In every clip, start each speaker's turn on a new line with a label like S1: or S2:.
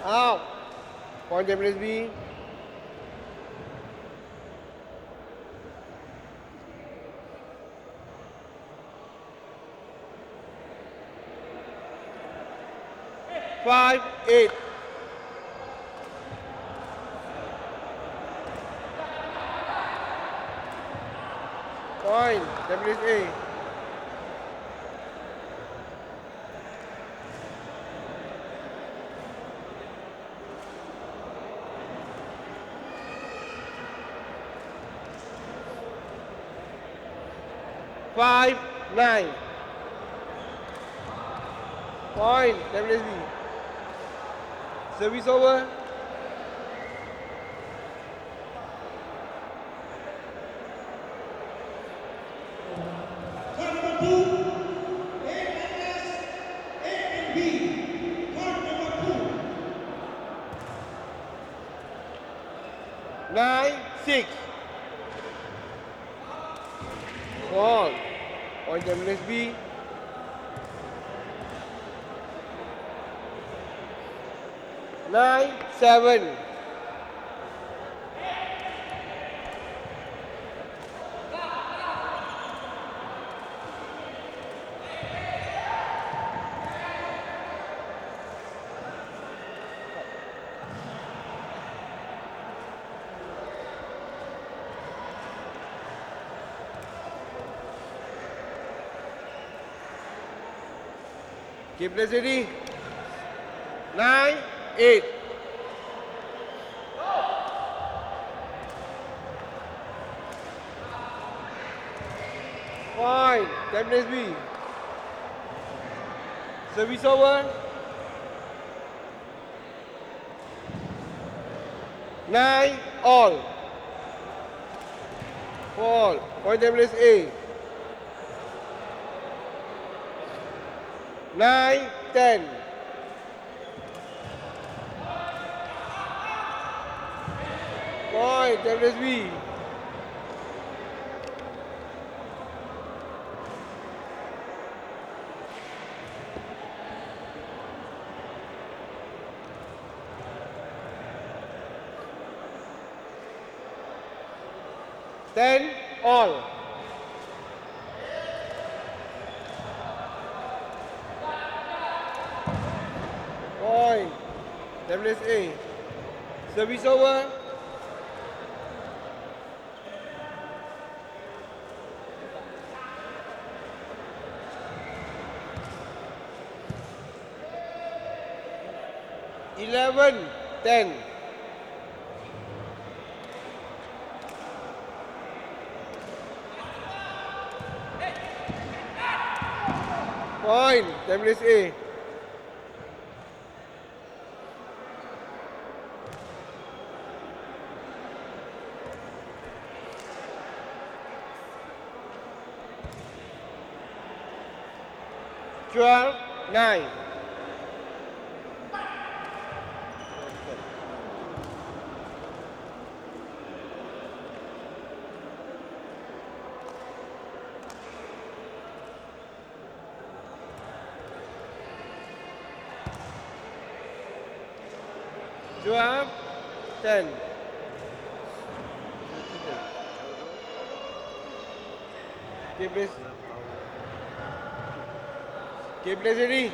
S1: Out. Point WSB. Five, 8. Point WSA. Five, 9. Point WSB. Service over.
S2: Court number 2, A&S, A&B. Court number 2.
S1: 9, 6. Ball. Point WSB. Nine, 7. Keep place ready. 9, 8. Point. WSB. Service over. 9, all. Ball. Point WSA. 9, 10. Point WSB. 10, all. Point. WSA. Service over. Eleven, 10. Point. WSA. Twelve, 9. Twelve, 10. Keep this. Keep this ready.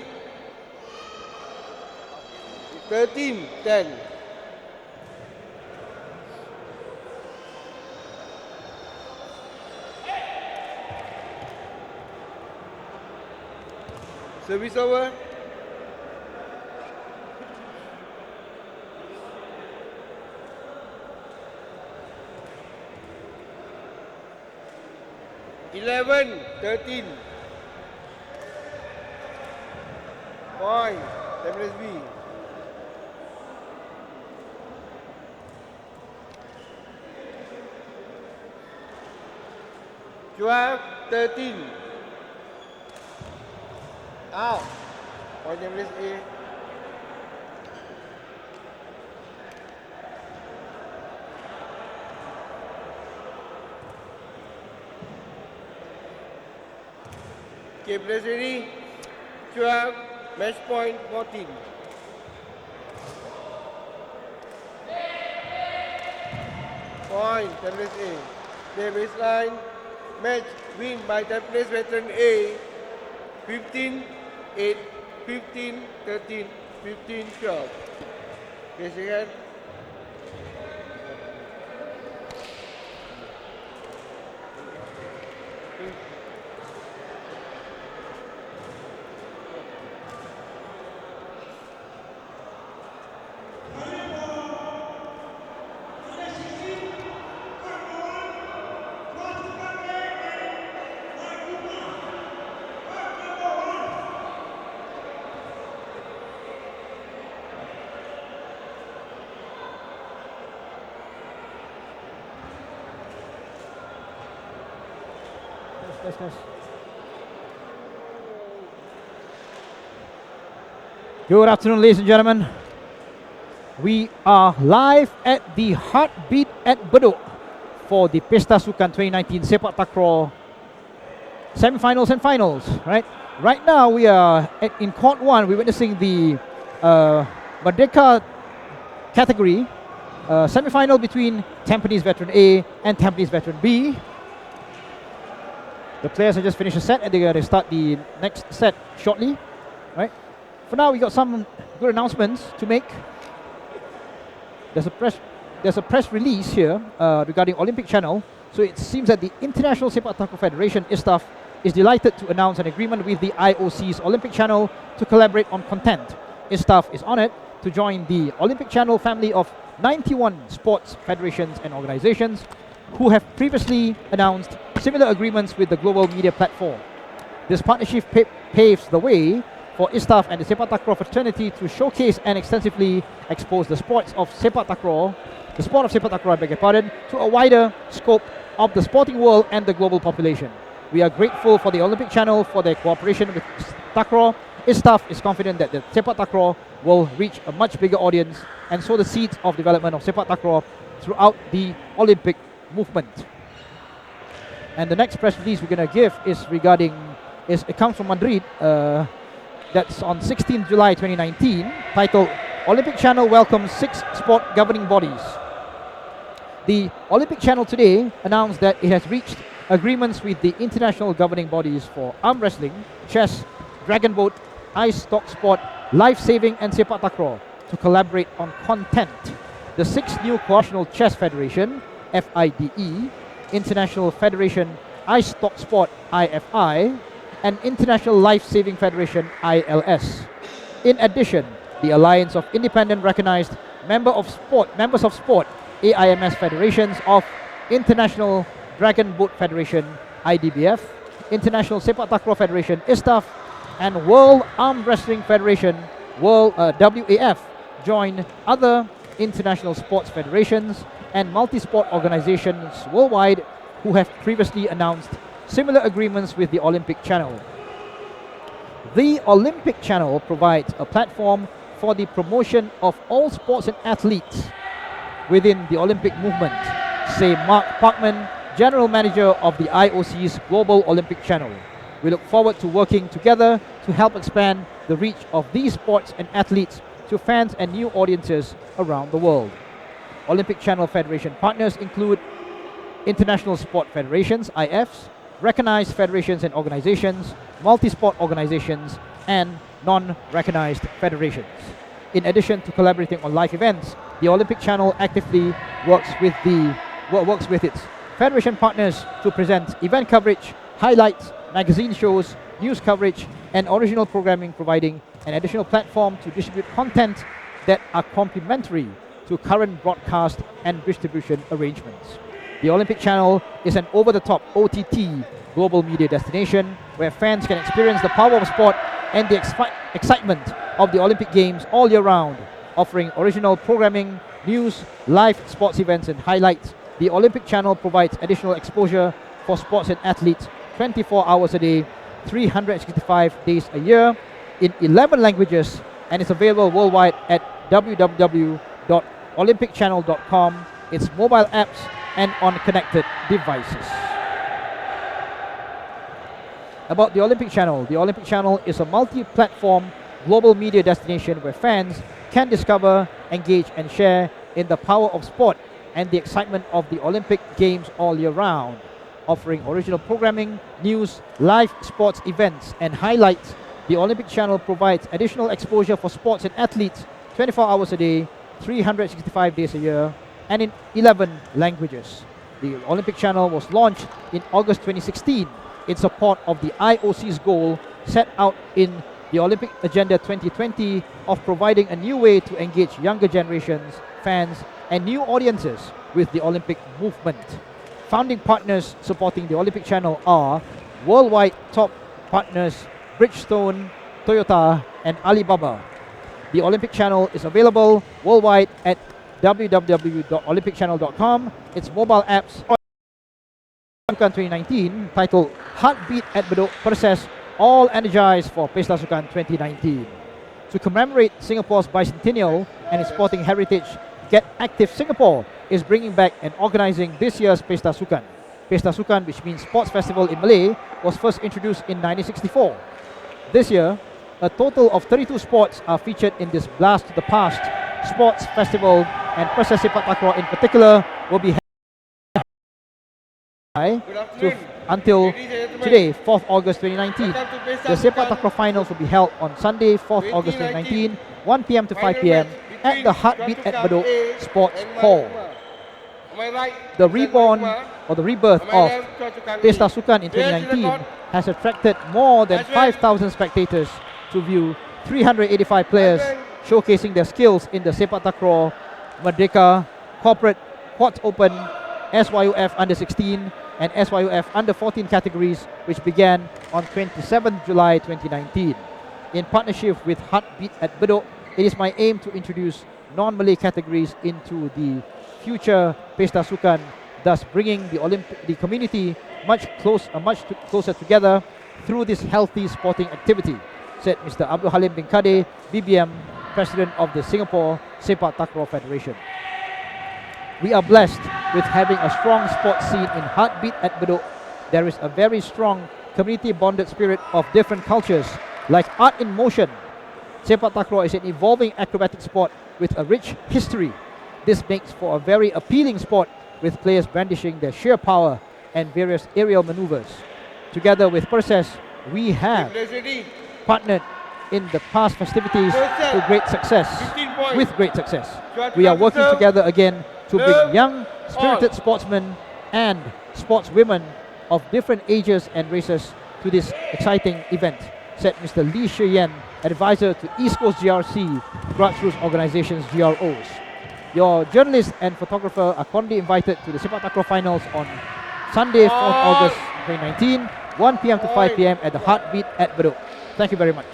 S1: 13, 10. Service over. 11, 13. Point. Template B. Twelve, 13. Out. Point template A. Okay, place ready. 12, match point 14. Point, template A. Okay, baseline. Match win by template veteran A. 15, 8, 15, 13, 15, 12. Okay, second.
S3: Good afternoon, ladies and gentlemen. We are live at the Heartbeat at Bedok for the PESTA SUKAN 2019 Sepaktakraw semi-finals and finals. Right now we are in court 1. We're witnessing the Merdeka category semi-final between Tampines Veteran A and Tampines Veteran B. The players have just finished a set and they're going to start the next set shortly. Right? For now, we got some good announcements to make. There's a press release here regarding Olympic Channel. So it seems that the International Sepaktakraw Federation (ISTAF) is delighted to announce an agreement with the IOC's Olympic Channel to collaborate on content. ISTAF is honored to join the Olympic Channel family of 91 sports federations and organizations who have previously announced similar agreements with the global media platform. This partnership paves the way for ISTAF and the Sepaktakraw fraternity to showcase and extensively expose the sport of Sepaktakraw, to a wider scope of the sporting world and the global population. We are grateful for the Olympic Channel for their cooperation with Sepaktakraw. ISTAF is confident that the Sepaktakraw will reach a much bigger audience and sow the seeds of development of Sepaktakraw throughout the Olympic movement. And the next press release we're going to give is it comes from Madrid. That's on 16 July 2019, titled Olympic Channel welcomes 6 sport governing bodies. The Olympic Channel today announced that it has reached agreements with the international governing bodies for arm wrestling, chess, dragon boat, ice stock sport, life saving and Sepaktakraw to collaborate on content. The 6 new National Chess Federation (FIDE), International Federation Ice Stock Sport (IFI), and International Life Saving Federation (ILS). In addition, the Alliance of Independent Recognized Members of Sport AIMS Federations of International Dragon Boat Federation (IDBF), International Sepaktakraw Federation (ISTAF), and World Arm Wrestling Federation WAF join other international sports federations and multi-sport organizations worldwide who have previously announced similar agreements with the Olympic Channel. The Olympic Channel provides a platform for the promotion of all sports and athletes within the Olympic movement, say Mark Parkman, General Manager of the IOC's Global Olympic Channel. We look forward to working together to help expand the reach of these sports and athletes to fans and new audiences around the world. Olympic Channel Federation partners include International Sport Federations, IFs, recognized federations and organizations, multi-sport organizations, and non-recognized federations. In addition to collaborating on live events, the Olympic Channel actively works with its federation partners to present event coverage, highlights, magazine shows, news coverage, and original programming, providing an additional platform to distribute content that are complementary to current broadcast and distribution arrangements. The Olympic Channel is an over-the-top OTT global media destination where fans can experience the power of sport and the excitement of the Olympic Games all year round, offering original programming, news, live sports events and highlights. The Olympic Channel provides additional exposure for sports and athletes 24 hours a day, 365 days a year in 11 languages, and is available worldwide at www.olympicchannel.com, its mobile apps, and on connected devices. About the Olympic Channel is a multi-platform global media destination where fans can discover, engage, and share in the power of sport and the excitement of the Olympic Games all year round, offering original programming, news, live sports events, and highlights. The Olympic Channel provides additional exposure for sports and athletes 24 hours a day, 365 days a year, and in 11 languages. The Olympic Channel was launched in August 2016 in support of the IOC's goal set out in the Olympic Agenda 2020 of providing a new way to engage younger generations, fans, and new audiences with the Olympic movement. Founding partners supporting the Olympic Channel are worldwide top partners Bridgestone, Toyota, and Alibaba. The Olympic Channel is available worldwide at www.olympicchannel.com, its mobile apps. Sukan 2019, titled Heartbeat at Bedok, Perses, all energized for PESTA Sukan 2019. To commemorate Singapore's bicentennial and its sporting heritage, Get Active Singapore is bringing back and organizing this year's PESTA Sukan. PESTA Sukan, which means Sports Festival in Malay, was first introduced in 1964. This year, a total of 32 sports are featured in this blast to the past sports festival, and Perses Sepaktakraw in particular will be until today, 4th August 2019. The Sepaktakraw finals will be held on Sunday, 4th August 2019, 1 p.m. to 5 p.m. at the Heartbeat at Bedok Sports Hall. The reborn or the rebirth of PESTA Sukan in 2019 has attracted more than 5,000 spectators to view 385 players showcasing their skills in the Sepaktakraw, Merdeka, Corporate, Quad Open, SYUF Under 16 and SYUF Under 14 categories, which began on 27 July 2019. In partnership with Heartbeat at Bedok, it is my aim to introduce non-Malay categories into the future PESTA Sukan, thus bringing the community much closer together through this healthy sporting activity, said Mr. Abdul Halim bin Kadeh, BBM, President of the Singapore Sepaktakraw Federation. We are blessed with having a strong sports scene in Heartbeat at Bedok. There is a very strong community-bonded spirit of different cultures, like art in motion. Sepaktakraw is an evolving acrobatic sport with a rich history. This makes for a very appealing sport with players brandishing their sheer power and various aerial maneuvers. Together with Perses, we have partnered in the past festivities with great success. We are working together again to bring young, spirited sportsmen and sportswomen of different ages and races to this exciting event, said Mr. Lee Shi-Yan, advisor to East Coast GRC, grassroots organizations GROs. Your journalist and photographer are cordially invited to the Sepaktakraw finals on Sunday, 4th August 2019, 1 p.m. to 5 p.m. at the Heartbeat at Bedok. Thank you very much.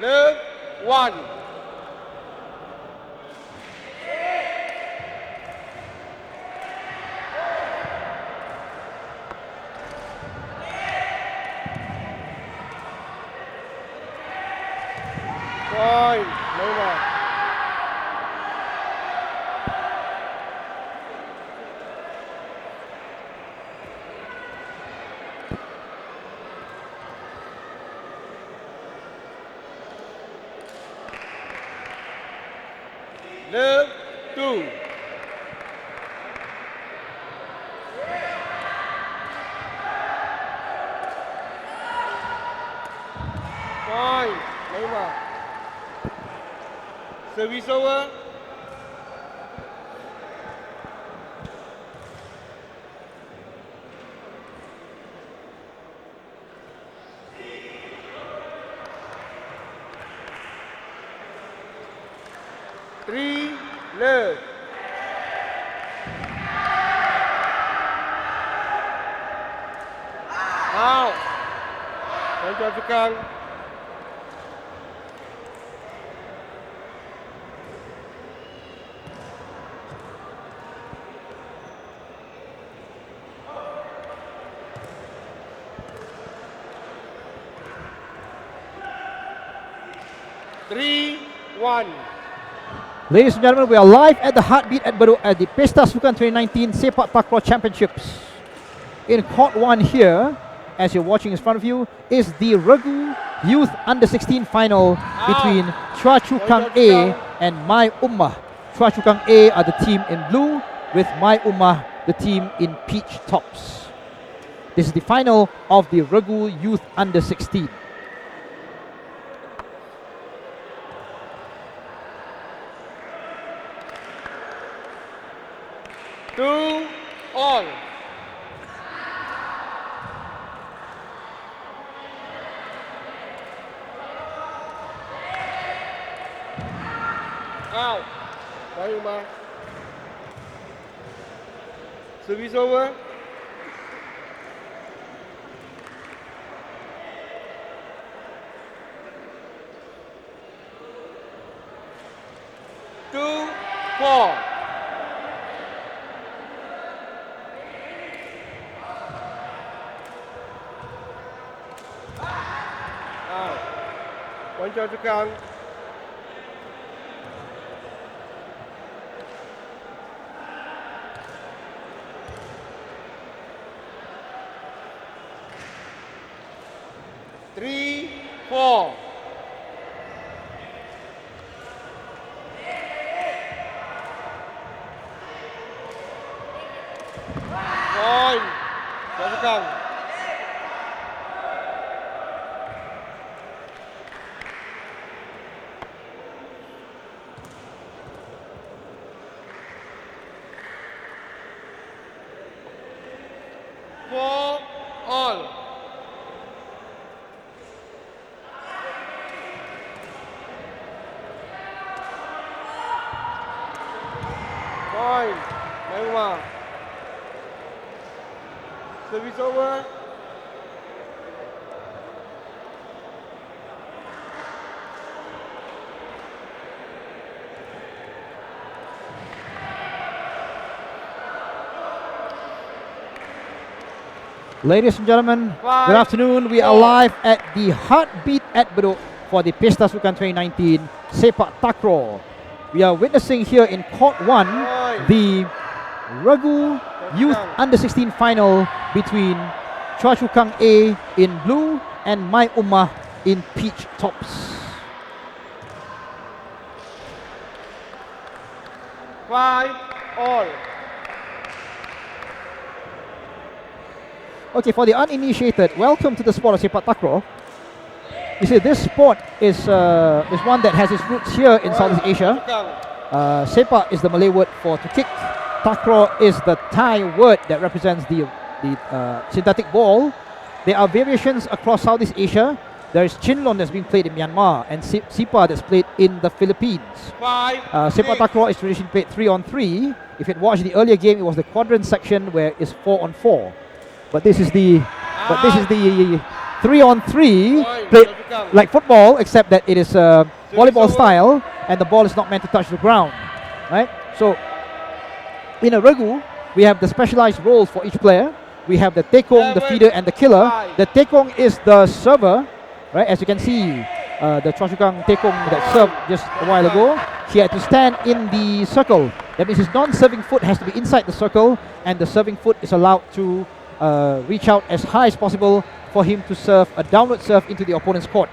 S1: Love 1. Point. Nova. Love 2. Point. Nova. Service over. 3, love. Out. Point Choa Chu Kang. Three, 1.
S3: Ladies and gentlemen, we are live at the Heartbeat at Bedok at the PESTA Sukan 2019 Sepaktakraw Championships. In court 1 here, as you're watching in front of you, is the Regu Youth Under-16 final between Choa Chu Kang A and My Ummah. Choa Chu Kang A are the team in blue, with My Ummah the team in peach tops. This is the final of the Regu Youth Under-16.
S1: Two, all. Out. My Ummah. Service over. Two, 4. Point Choa Chu Kang. Three, 4. Point Choa Chu Kang. Four, all. Point. My Ummah. Service over.
S3: Ladies and gentlemen,
S1: Five,
S3: good afternoon. We are
S1: 4.
S3: live at the Heartbeat at Bedok for the PESTA Sukan 2019 Sepaktakraw. We are witnessing here in court 1 the Regu Youth Under-16 final between Choa Chu Kang A in blue and My Ummah in peach tops.
S1: 5, all.
S3: Okay, for the uninitiated, welcome to the sport of Sepaktakraw. You see, this sport is one that has its roots here in Southeast Asia. Sepak is the Malay word for to kick. Takraw is the Thai word that represents the synthetic ball. There are variations across Southeast Asia. There is Chinlon that's being played in Myanmar and Sipa that's played in the Philippines.
S1: 5,
S3: Sepaktakraw is traditionally played 3-on-3. If you had watched the earlier game, it was the quadrant section where it's 4-on-4. But this is the 3-on-3 played like football, except that it is volleyball style and the ball is not meant to touch the ground, right? So in a Regu, we have the specialized roles for each player. We have the tekong, the feeder, and the killer. The tekong is the server, right? As you can see, the Choa Chu Kang tekong that served just a while ago, he had to stand in the circle. That means his non-serving foot has to be inside the circle, and the serving foot is allowed to reach out as high as possible for him to serve a downward serve into the opponent's court,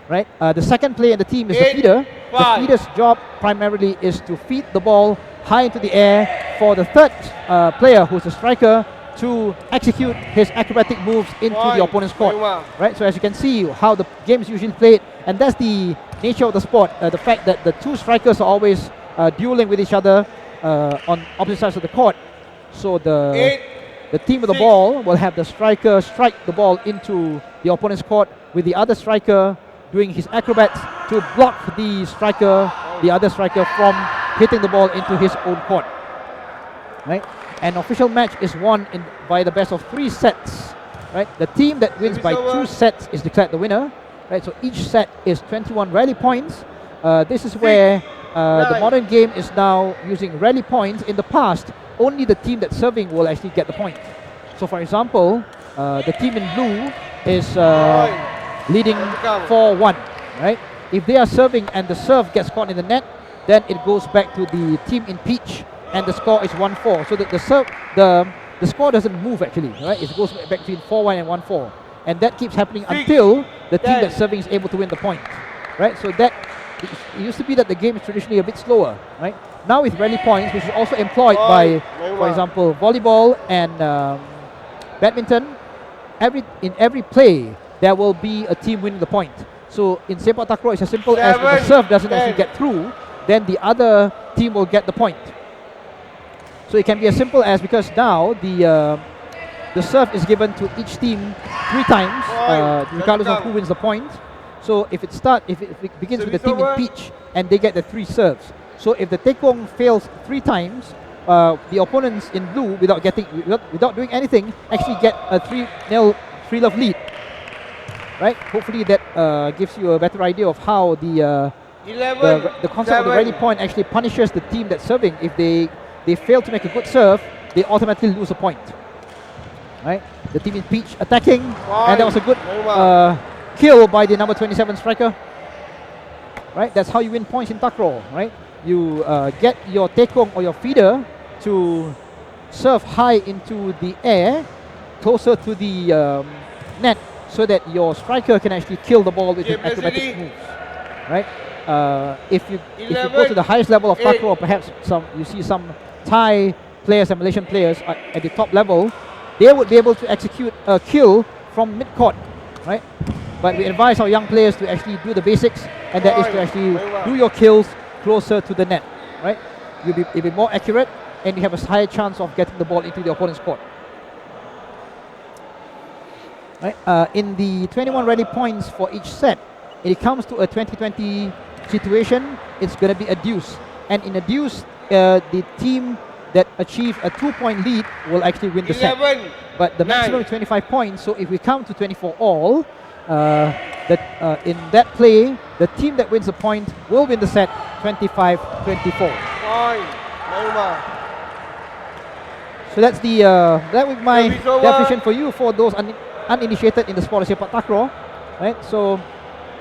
S3: right? The second player in the team is the feeder. The feeder's job primarily is to feed the ball high into the air for the third player, who's the striker, to execute his acrobatic moves into the opponent's court, right? So as you can see how the game is usually played, and that's the nature of the sport, the fact that the two strikers are always dueling with each other on opposite sides of the court. So the team with the ball will have the striker strike the ball into the opponent's court, with the other striker doing his acrobats to block the striker the other striker from hitting the ball into his own court. Right? An official match is won by the best of 3 sets. Right? The team that wins by 2 sets is declared the winner. Right? So each set is 21 rally points. This is where the modern game is now using rally points. In the past, only the team that's serving will actually get the point. So for example, the team in blue is leading 4-1. Right? If they are serving and the serve gets caught in the net, then it goes back to the team in peach, and the score is 1-4. So that the score doesn't move actually, right? It goes back between 4-1 and 1-4, and that keeps happening until the team that's serving is able to win the point, right? So that it used to be that the game is traditionally a bit slower, right? Now with rally points, which is also employed by, for example, volleyball and badminton, in every play there will be a team winning the point. So in sepak takraw, it's as simple as if the serve doesn't actually get through, then the other team will get the point. So it can be as simple as, because now the serve is given to each team 3 times, regardless of who wins the point. So if it begins with the team in peach and they get the 3 serves. So if the tekong fails 3 times, the opponents in blue, without doing anything, actually get a 3-0 3-love lead. Right? Hopefully that gives you a better idea of how the concept of the rally point actually punishes the team that's serving. If they fail to make a good serve, they automatically lose a point. Right? The team in peach attacking, and that was a good kill by the number 27 striker. Right? That's how you win points in takraw. Right? You get your tekong or your feeder to serve high into the air, closer to the net, so that your striker can actually kill the ball with his acrobatic moves. Right? If you go to the highest level of takraw, perhaps you see some Thai players and Malaysian players at the top level, they would be able to execute a kill from mid-court, right? But we advise our young players to actually do the basics, and that is to actually do your kills closer to the net, right? You'll be more accurate, and you have a higher chance of getting the ball into the opponent's court. Right? In the 21 rally points for each set, it comes to a 20-20 situation, it's going to be a deuce. And in a deuce, the team that achieves a 2-point lead will actually win the set. But the maximum is 25 points, so if we count to 24 all, in that play, the team that wins the point will win the set 25-24. So that's that was my definition for you, for those uninitiated in the sport of sepak takraw. Right? So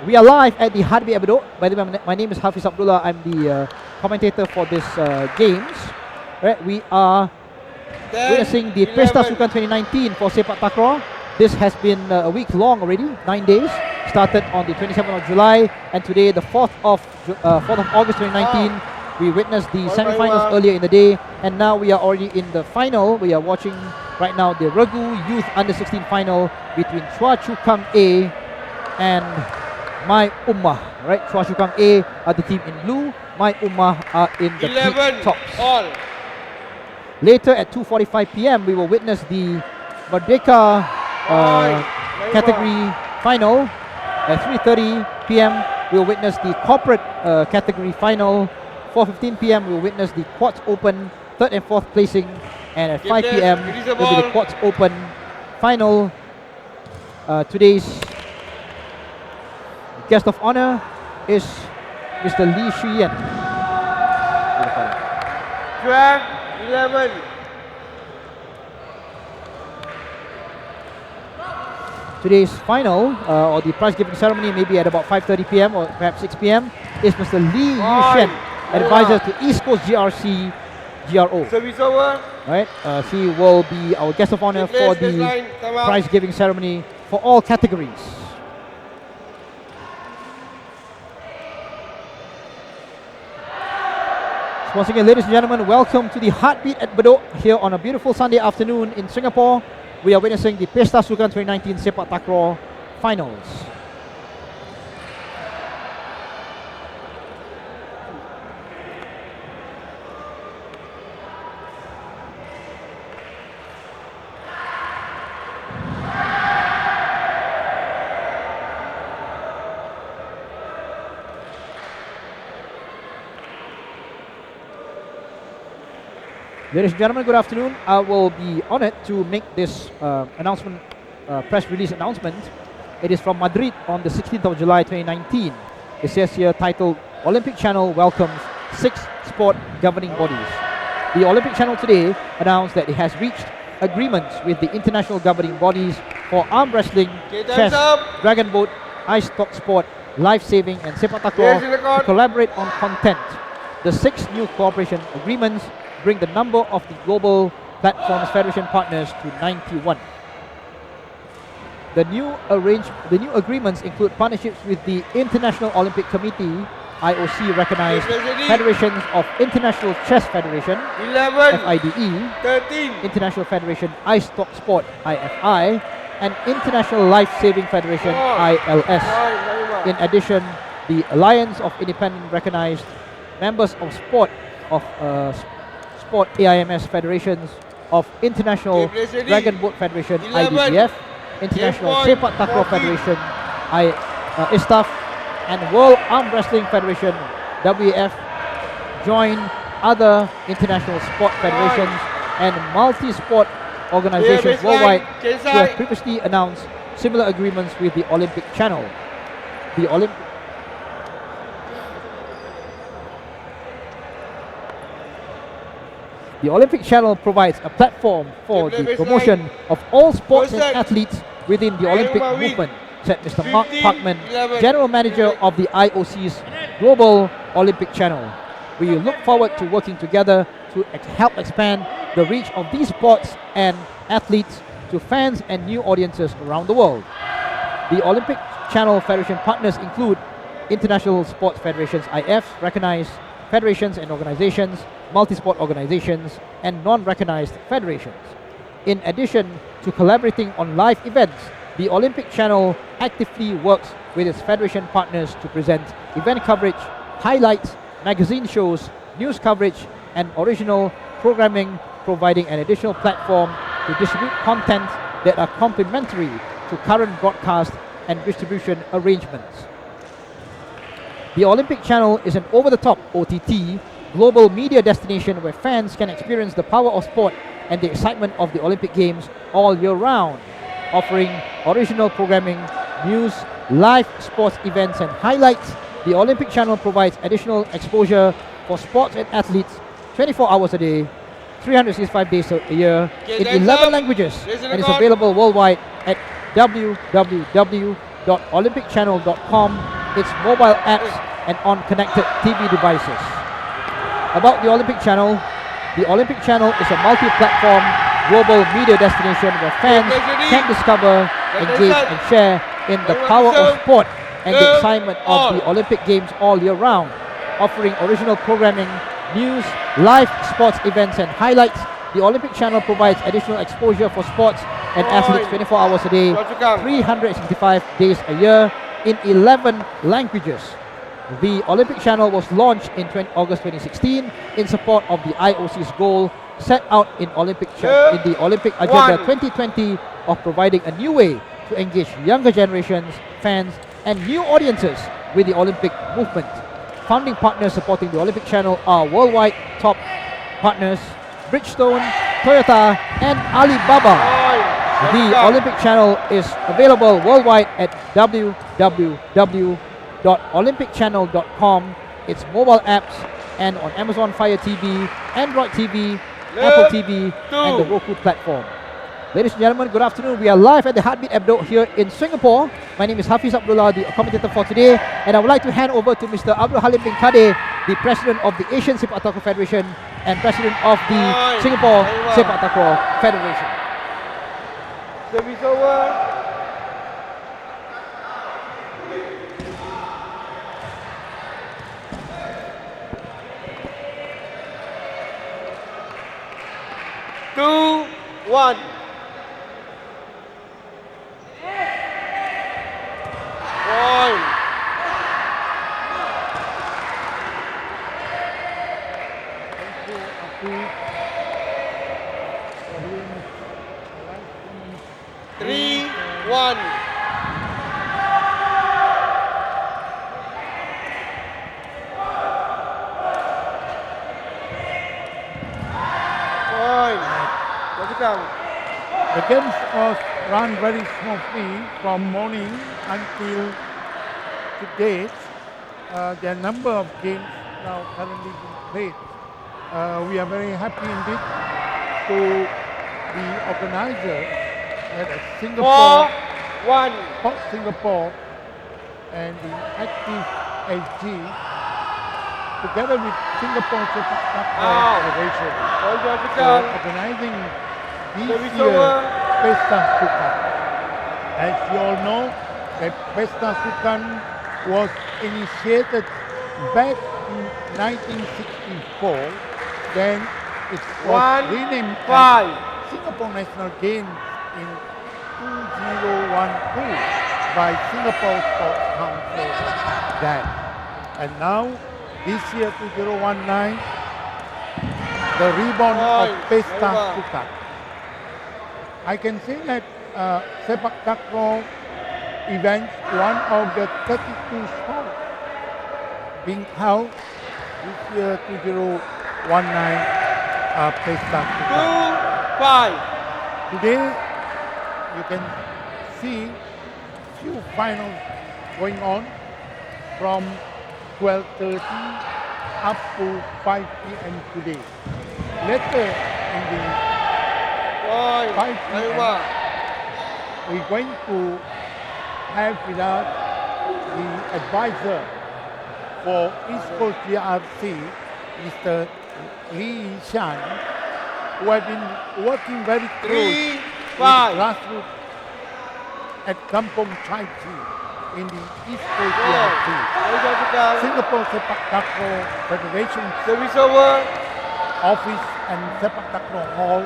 S3: we are live at the Heartbeat at Bedok. By the way, my name is Hafiz Abdullah. I'm the commentator for this games. Right? We are witnessing the PESTA SUKAN 2019 for sepak takraw. This has been a week long already, 9 days. Started on the 27th of July, and today, the 4th of August 2019, we witnessed the semi-finals earlier in the day, and now we are already in the final. We are watching right now the Regu Youth Under-16 final between Chua Chu Kang A and My Ummah. Right? Chua Chu Kang A are the team in blue, My Ummah are in the pink tops. Later at 2:45 p.m. we will witness the Merdeka category final. At 3:30 p.m. we will witness the corporate category final. 4:15 p.m. we will witness the Quartz Open 3rd and 4th placing, and at 5 p.m. will be the Quartz Open final. Today's guest of honor is Mr. Lee Shuyen.
S1: Track 11.
S3: Today's final, or the prize giving ceremony, maybe at about 5:30 p.m. or perhaps 6 p.m. is Mr. Lee Yushen, advisor to East Coast GRC GRO.
S1: Service over.
S3: Right? He will be our guest of honor for the prize giving ceremony for all categories. So once again, ladies and gentlemen, welcome to the Heartbeat at Bedok here on a beautiful Sunday afternoon in Singapore. We are witnessing the PESTA SUKAN 2019 Sepak Takraw Finals. Ladies and gentlemen, good afternoon. I will be honored to make this announcement, press release announcement. It is from Madrid on the 16th of July 2019. It says here titled Olympic Channel welcomes 6 sport governing bodies. The Olympic Channel today announced that it has reached agreements with the international governing bodies for arm wrestling,
S1: Okay, time's
S3: chess,
S1: up.
S3: dragon boat, ice stock sport, life saving and Sepaktakraw
S1: Yes, in the court.
S3: to collaborate on content. The 6 new cooperation agreements bring the number of the global platforms federation partners to 91. The new agreements include partnerships with the International Olympic Committee, IOC recognized
S1: Yes, President.
S3: Federations of International Chess Federation,
S1: 11,
S3: FIDE,
S1: 13,
S3: International Federation Ice Stock Sport, IFI, and International Life Saving Federation, ILS. In addition, the Alliance of Independent Recognized Members of Sport AIMS Federations of International
S1: Okay, President.
S3: Dragon Boat Federation,
S1: 11,
S3: IDBF, International
S1: Game point,
S3: Sepaktakraw
S1: 14.
S3: Federation, ISTAF, and World Arm Wrestling Federation, WAF, join other international sport federations and multi-sport organizations
S1: baseline,
S3: worldwide who
S1: Chelsea.
S3: have previously announced similar agreements with the Olympic Channel. The Olympic Channel provides a platform for
S1: Game
S3: the
S1: baseline.
S3: promotion of all sports and
S1: First set.
S3: athletes within the Olympic
S1: Iowa win.
S3: movement, said Mr. Mark
S1: 15,
S3: Parkman,
S1: 11.
S3: General Manager of the IOC's Global Olympic Channel. We look forward to working together to help expand the reach of these sports and athletes to fans and new audiences around the world. The Olympic Channel Federation partners include International Sports Federations, IFs, recognized federations and organizations, multi-sport organizations, and non-recognized federations. In addition to collaborating on live events, the Olympic Channel actively works with its federation partners to present event coverage, highlights, magazine shows, news coverage, and original programming, providing an additional platform to distribute content that are complementary to current broadcast and distribution arrangements. The Olympic Channel is an over-the-top OTT global media destination where fans can experience the power of sport and the excitement of the Olympic Games all year round, offering original programming, news, live sports events and highlights. The Olympic Channel provides additional exposure for sports and athletes 24 hours a day, 365 days a year,
S1: Okay,
S3: in
S1: time's
S3: 11
S1: up.
S3: languages,
S1: Raise
S3: and is
S1: record.
S3: available worldwide at www.olympicchannel.com, its mobile apps, and on connected TV devices. About the Olympic Channel is a multi-platform global media destination where fans can discover, engage, and share in the power of sport and the excitement of the Olympic Games all year round, offering original programming, news, live sports events and highlights. The Olympic Channel provides additional exposure for sports and athletes 24 hours a day, 365 days a year, in 11 languages. The Olympic Channel was launched in August 2016 in support of the IOC's goal set out in the Olympic Agenda 2020 of providing a new way to engage younger generations, fans, and new audiences with the Olympic movement. Founding partners supporting the Olympic Channel are worldwide top partners Bridgestone, Toyota, and Alibaba. The Olympic Channel is available worldwide at www.olympicchannel.com, its mobile apps, and on Amazon Fire TV, Android TV, Apple TV, and the Roku platform. Ladies and gentlemen, good afternoon. We are live at the Heartbeat Bedok here in Singapore. My name is Hafiz Abdullah, the commentator for today, and I would like to hand over to Mr. Abdul Halim bin Kadeh, the President of the Asian Sepaktakraw Federation and President of the Singapore Sepaktakraw Federation.
S1: Service over. Two, one. Point. Three, one. Sukang.
S4: The games was run very smoothly from morning until today. There are a number of games now currently being played. We are very happy indeed to the organizer at Singapore,
S1: 4-1.
S4: Port Singapore, and the Active SG, together with Singapore Sepaktakraw Federation,
S1: All Choa
S4: for
S1: Sukang.
S4: organizing this
S1: Service
S4: year
S1: over.
S4: PESTA SUKAN. As you all know, that PESTA SUKAN was initiated back in 1964. Then it was renamed as
S1: 1-5.
S4: Singapore National Games in 2012 by Singapore Sports Council then. And now, this year 2019, the reborn of PESTA SUKAN. I can say that Sepaktakraw events, one of the 32 sports being held this year 2019 PESTA SUKAN.
S1: 2-5.
S4: Today, you can see few finals going on from 12:30 up to 5 p.m. today. Later in the 5 p.m., we're going to have with us the advisor for East Coast GRC, Mr. Lee Shan, who have been working very close with
S1: 3-5.
S4: grassroots at Kampong Chai Chi in the East Coast GRC.
S1: All Choa Sukang.
S4: Singapore Sepaktakraw Federation
S1: Service over.
S4: office and Sepaktakraw Hall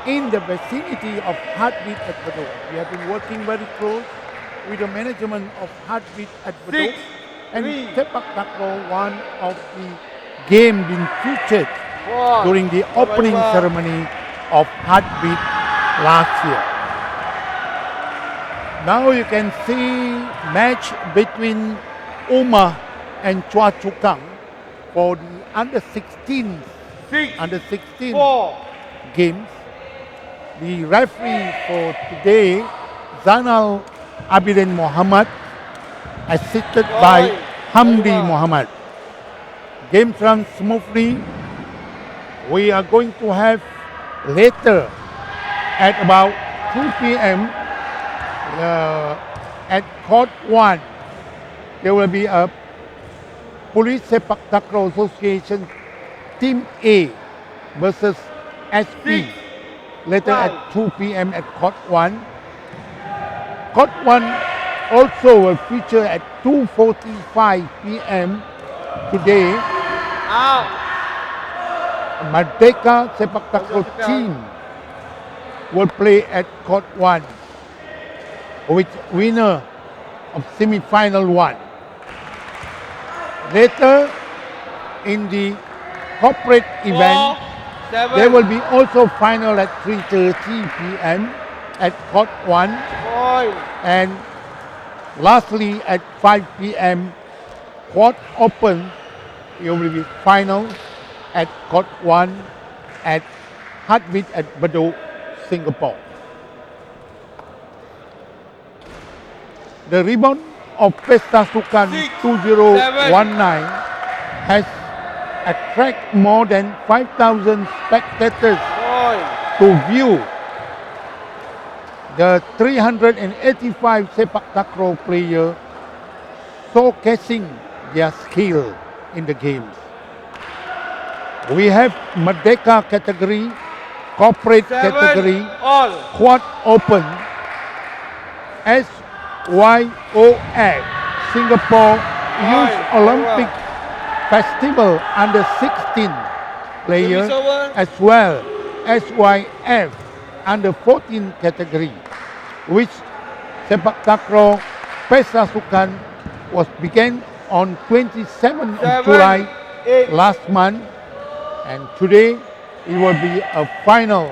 S4: in the vicinity of Heartbeat at Bedok. We have been working very close with the management of Heartbeat at Bedok, and
S1: 6-3.
S4: Sepaktakraw, one of the game being featured
S1: 4.
S4: during the opening ceremony of Heartbeat last year. Now you can see match between Ummah and Choa Sukang for the under 16
S1: 6-4.
S4: games. The referee for today, Zanal Abidin Muhammad, assisted by Hamdi Muhammad. Games run smoothly. We are going to have later at about 2 p.m. At Court 1, there will be a Police Sepaktakraw Association Team A versus SP. Later at 2 p.m. at Court 1. Court 1 also will feature at 2:45 p.m. today.
S1: Out.
S4: Merdeka Sepaktakraw team will play at Court 1, with winner of semi-final 1. Later in the corporate event,
S1: 4-7.
S4: there will be also final at 3:30 p.m. at Court 1,
S1: Point.
S4: and lastly at 5 p.m. Court Open. It will be final at Court 1 at Heartbeat at Bedok, Singapore. The ribbon of PESTA SUKAN 2019 has attracted more than 5,000 spectators
S1: Point.
S4: to view the 385 Sepaktakraw players showcasing their skill in the games. We have Merdeka category, corporate
S1: 7
S4: category,
S1: all.
S4: quad open, SYOF, Singapore Youth Olympic Festival under 16 players,
S1: Service over.
S4: as well SYF under 14 category, which Sepaktakraw PESTA SUKAN was began on 27th of
S1: 7,
S4: July
S1: 8.
S4: last month, and today it will be a final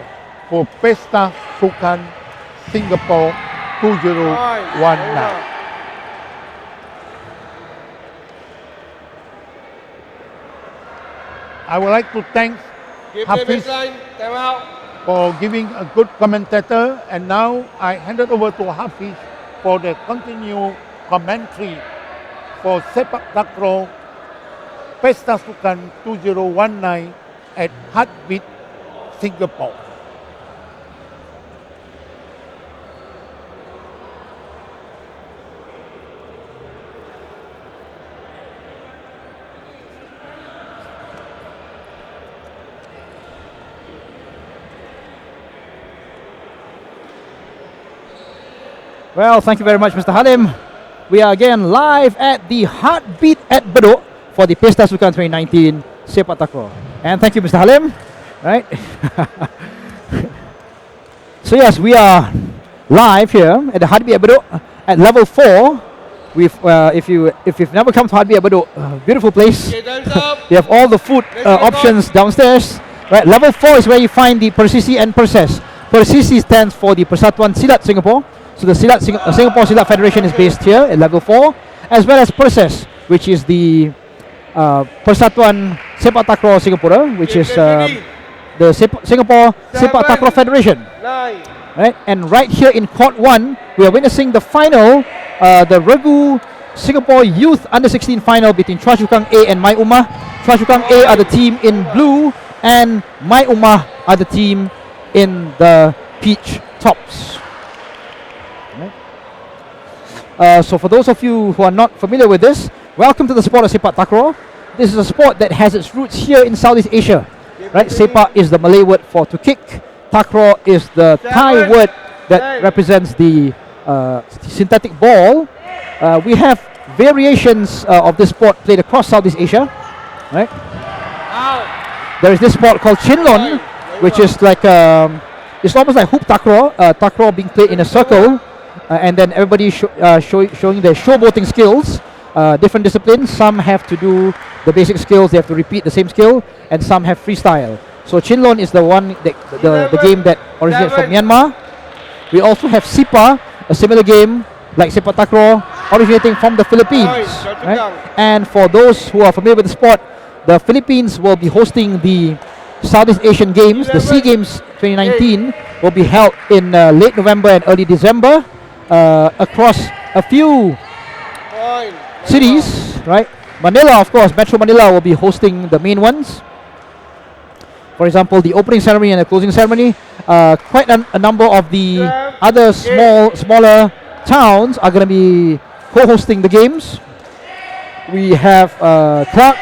S4: for PESTA SUKAN Singapore 2019. I would like to thank
S1: Game play
S4: Hafiz
S1: baseline. Time out.
S4: for giving a good commentator. And now I hand it over to Hafiz for the continued commentary for Sepaktakraw Pesta Sukan 2019 at Heartbeat, Singapore.
S3: Well, thank you very much, Mr. Halim. We are again live at the Heartbeat at Bedok for the Pesta Sukan 2019 Sepaktakraw. And thank you, Mr. Halim. Right? So yes, we are live here at the Heartbeat at Bedok at level 4. If you've never come to Heartbeat at Bedok, beautiful place.
S1: Okay, time's up.
S3: You have all the food options downstairs. Right, level 4 is where you find the Perses and Perses. Perses stands for the Persatuan Silat Singapore. So the Singapore Silat Federation is based here at level 4, as well as Perses, which is the Persatuan Sepaktakraw Singapura, which is the Singapore Sepaktakraw Federation.
S1: 9.
S3: Right, and right here in Court 1, we are witnessing the final, the Regu Singapore Youth Under-16 final between Chua Chu Kang A and My Ummah. Chua Chu Kang A are the team in blue, and My Ummah are the team in the peach tops. So for those of you who are not familiar with this, welcome to the sport of Sepak Takraw. This is a sport that has its roots here in Southeast Asia. Right? Sepak is the Malay word for to kick. Takraw is the Thai word that represents the synthetic ball. We have variations of this sport played across Southeast Asia. Right? There is this sport called Chinlon, which is like it's almost like hoop takraw. Takraw being played in a circle. And then everybody showing their showboating skills, different disciplines. Some have to do the basic skills, they have to repeat the same skill, and some have freestyle. So Chinlon is the one, the game that originates from Myanmar. We also have Sipa, a similar game like Sepak Takraw, originating from the Philippines. Right? And for those who are familiar with the sport, the Philippines will be hosting the Southeast Asian Games. The SEA Games 2019 will be held in late November and early December. Across a few cities, right? Manila, of course, Metro Manila will be hosting the main ones. For example, the opening ceremony and the closing ceremony. Quite a number of the other smaller towns are going to be co-hosting the games. We have Clark,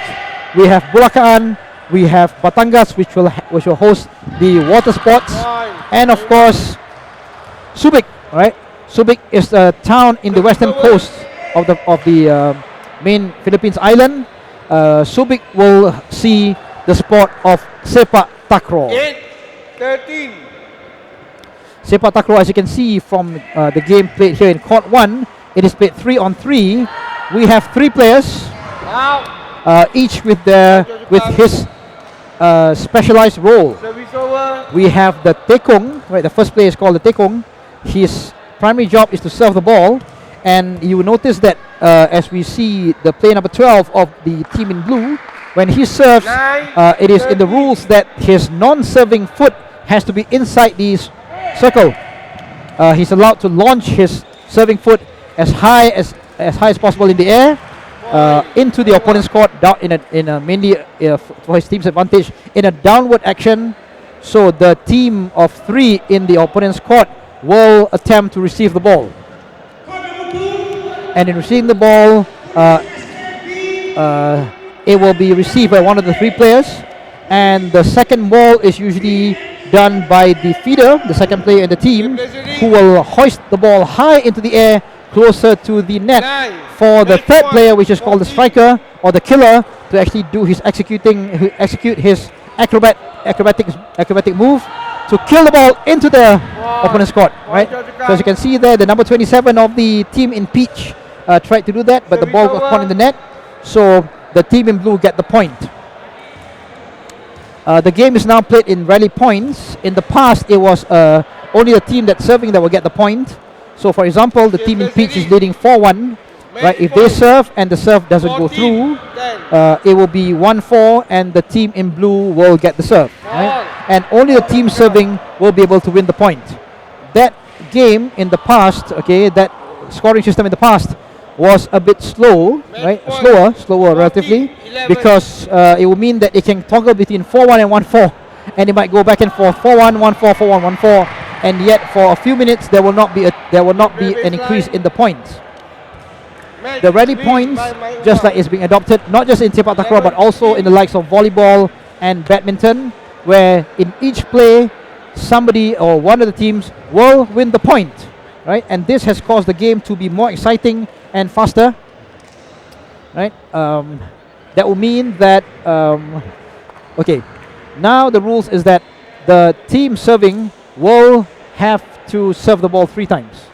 S3: we have Bulacan, we have Batangas, which will host the water sports, and of course, Subic, right? Subic is a town in the western coast of the main Philippines island. Subic will see the sport of Sepak Takraw.
S1: 13.
S3: Sepak Takraw, as you can see from the game played here in Court 1, it is played 3-on-3. We have 3 players, each with his specialized role.
S1: Service over.
S3: We have the Tekong, right? The first player is called the Tekong. His primary job is to serve the ball, and you will notice that as we see the player number 12 of the team in blue, when he serves, it is in the rules that his non-serving foot has to be inside the circle. He's allowed to launch his serving foot as high as possible in the air into the opponent's court, down in a mainly for his team's advantage in a downward action. So the team of 3 in the opponent's court will attempt to receive the ball, and in receiving the ball, it will be received by one of the 3 players, and the second ball is usually done by the feeder, the second player in the team, who will hoist the ball high into the air closer to the net for the third player, which is called the striker or the killer, to actually do his execute his acrobatic move to kill the ball into the opponent's court, right? So as you can see there, the number 27 of the team in peach tried to do that, but the ball got caught in the net, so the team in blue get the point. The game is now played in rally points. In the past, it was only the team that's serving that will get the point. So for example, the team in peach is leading 4-1, right? If they serve and the serve doesn't go through, it will be 1-4, and the team in blue will get the serve, right? and only the team serving will be able to win the point. That game in the past, okay, that scoring system in the past was a bit slow, right? Slower relatively,
S1: 11.
S3: because it will mean that it can toggle between 4-1 and 1-4, and it might go back and forth 4-1, 1-4, 4-1, 1-4, and yet for a few minutes there will not be an increase in the points.
S1: Match
S3: The rally
S1: win
S3: points,
S1: by my
S3: just like
S1: Ummah.
S3: is being adopted, not just in sepak takraw but also in the likes of volleyball and badminton, where in each play somebody or one of the teams will win the point, right? And this has caused the game to be more exciting and faster, right? That will mean that okay, now the rules is that the team serving will have to serve the ball 3 times.